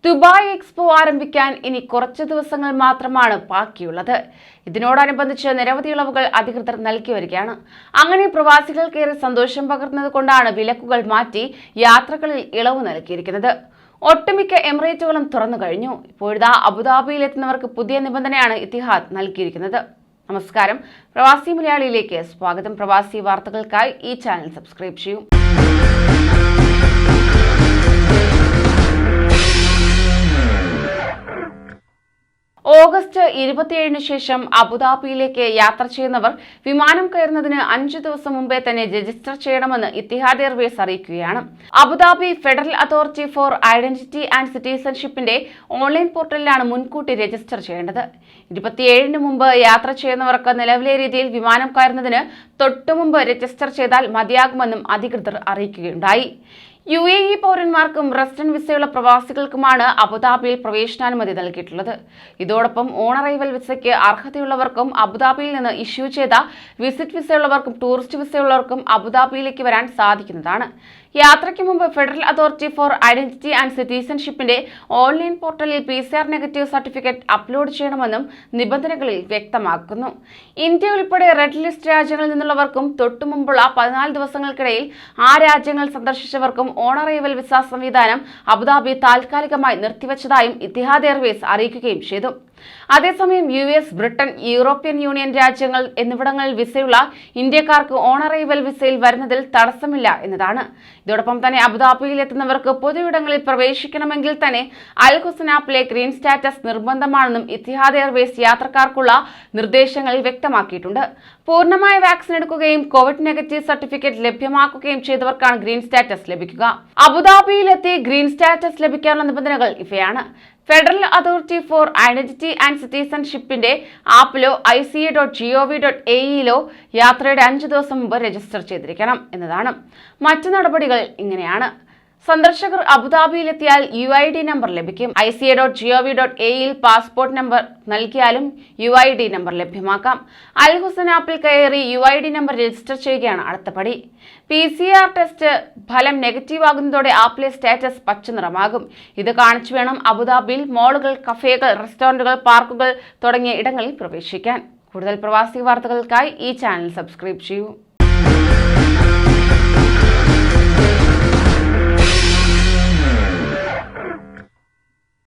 Dubai expo ആരംഭിക്കാൻ ഇനി കുറച്ച് ദിവസങ്ങൾ മാത്രമാണ് ബാക്കിയുള്ളത്. ഇതിനോടനുബന്ധിച്ച് നിരവധി ഇളവുകൾ അധികൃതർ നൽകി വരികയാണ്. അങ്ങനെ പ്രവാസികൾക്കേറെ സന്തോഷം പകർന്നത് കൊണ്ടാണ് വിലക്കുകൾ മാറ്റി യാത്രകളിൽ ഇളവ് നൽകിയിരിക്കുന്നത്. ഒട്ടുമിക്ക എമിറേറ്റുകളും തുറന്നു കഴിഞ്ഞു. ഇപ്പോഴിതാ അബുദാബിയിൽ എത്തുന്നവർക്ക് പുതിയ നിബന്ധനയാണ് ഇത്തിഹാദ് നൽകിയിരിക്കുന്നത്. നമസ്കാരം, പ്രവാസി മലയാളിയിലേക്ക് സ്വാഗതം. പ്രവാസി വാർത്തകൾക്കായി ഈ ചാനൽ സബ്സ്ക്രൈബ് ചെയ്യൂ. ഓഗസ്റ്റ് 27 ശേഷം അബുദാബിയിലേക്ക് യാത്ര ചെയ്യുന്നവർ വിമാനം കയറുന്നതിന് 5 ദിവസം മുമ്പേ തന്നെ രജിസ്റ്റർ ചെയ്യണമെന്ന് ഇത്തിഹാദ് എയർവേസ് അറിയിക്കുകയാണ്. Abu Dhabi federal authority for identity and സിറ്റിസൺഷിപ്പിന്റെ ഓൺലൈൻ പോർട്ടലിലാണ് മുൻകൂട്ടി രജിസ്റ്റർ ചെയ്യേണ്ടത്. 27 മുമ്പ് യാത്ര ചെയ്യുന്നവർക്ക് നിലവിലെ രീതിയിൽ വിമാനം കയറുന്നതിന് തൊട്ടുമുമ്പ് രജിസ്റ്റർ ചെയ്താൽ മതിയാകുമെന്നും അധികൃതർ അറിയിക്കുകയുണ്ടായി. UAE പൗരന്മാർക്കും റെസിഡന്റ് വിസയുള്ള പ്രവാസികൾക്കുമാണ് അബുദാബിയിൽ പ്രവേശനാനുമതി നൽകിയിട്ടുള്ളത്. ഇതോടൊപ്പം ഓൺ അറൈവൽ വിസയ്ക്ക് അർഹതയുള്ളവർക്കും അബുദാബിയിൽ നിന്ന് ഇഷ്യൂ ചെയ്ത വിസിറ്റ് വിസയുള്ളവർക്കും ടൂറിസ്റ്റ് വിസയുള്ളവർക്കും അബുദാബിയിലേക്ക് വരാൻ സാധിക്കുന്നതാണ്. യാത്രയ്ക്ക് മുമ്പ് federal authority for identity and സിറ്റിസൺഷിപ്പിന്റെ ഓൺലൈൻ പോർട്ടലിൽ PCR നെഗറ്റീവ് സർട്ടിഫിക്കറ്റ് അപ്ലോഡ് ചെയ്യണമെന്നും നിബന്ധനകളിൽ വ്യക്തമാക്കുന്നു. ഇന്ത്യ ഉൾപ്പെടെ റെഡ് ലിസ്റ്റ് രാജ്യങ്ങളിൽ നിന്നുള്ളവർക്കും തൊട്ടുമുമ്പുള്ള 14 ദിവസങ്ങൾക്കിടയിൽ ആ രാജ്യങ്ങൾ സന്ദർശിച്ചവർക്കും ഓൺ അറൈവൽ വിസ സംവിധാനം അബുദാബി താൽക്കാലികമായി നിർത്തിവച്ചതായും ഇത്തിഹാദ് എയർവേസ് അറിയിക്കുകയും ചെയ്തു. അതേസമയം US, ബ്രിട്ടൻ, യൂറോപ്യൻ യൂണിയൻ രാജ്യങ്ങൾ എന്നിവിടങ്ങളിൽ വിസയുള്ള ഇന്ത്യക്കാർക്ക് ഓൺ അറൈവൽ വിസയിൽ വരുന്നതിൽ തടസ്സമില്ല എന്നതാണ്. ഇതോടൊപ്പം തന്നെ അബുദാബിയിൽ എത്തുന്നവർക്ക് പൊതുയിടങ്ങളിൽ പ്രവേശിക്കണമെങ്കിൽ തന്നെ അൽ ഹുസൻ ആപ്പിലെ ഗ്രീൻ സ്റ്റാറ്റസ് നിർബന്ധമാണെന്നും ഇത്തിഹാദ് എയർവേസ് യാത്രക്കാർക്കുള്ള നിർദ്ദേശങ്ങളിൽ വ്യക്തമാക്കിയിട്ടുണ്ട്. പൂർണ്ണമായ വാക്സിൻ എടുക്കുകയും കോവിഡ് നെഗറ്റീവ് സർട്ടിഫിക്കറ്റ് ലഭ്യമാക്കുകയും ചെയ്തവർക്കാണ് ഗ്രീൻ സ്റ്റാറ്റസ് ലഭിക്കുക. അബുദാബിയിലെത്തി ഗ്രീൻ സ്റ്റാറ്റസ് ലഭിക്കാനുള്ള നിബന്ധനകൾ ഇവയാണ്. Federal authority for identity and സിറ്റിസൺഷിപ്പിന്റെ ആപ്പിലോ ICA.gov.ae യാത്രയുടെ 5 ദിവസം മുമ്പ് രജിസ്റ്റർ ചെയ്തിരിക്കണം എന്നതാണ്. മറ്റു നടപടികൾ ഇങ്ങനെയാണ്. സന്ദർശകർ അബുദാബിയിലെത്തിയാൽ UID നമ്പർ ലഭിക്കും. ICA.gov.ae പാസ്പോർട്ട് നമ്പർ നൽകിയാലും UID നമ്പർ ലഭ്യമാക്കാം. അൽ ഹുസൻ ആപ്പിൽ കയറി UID നമ്പർ രജിസ്റ്റർ ചെയ്യുകയാണ് അടുത്ത പടി. PCR ടെസ്റ്റ് ഫലം നെഗറ്റീവ് ആകുന്നതോടെ ആപ്പിലെ സ്റ്റാറ്റസ് പച്ച നിറമാകും. ഇത് കാണിച്ചു വേണം അബുദാബിയിൽ മോളുകൾ, കഫേകൾ, റെസ്റ്റോറന്റുകൾ, പാർക്കുകൾ തുടങ്ങിയ ഇടങ്ങളിൽ പ്രവേശിക്കാൻ. കൂടുതൽ പ്രവാസി വാർത്തകൾക്കായി ഈ ചാനൽ സബ്സ്ക്രൈബ് ചെയ്യൂ.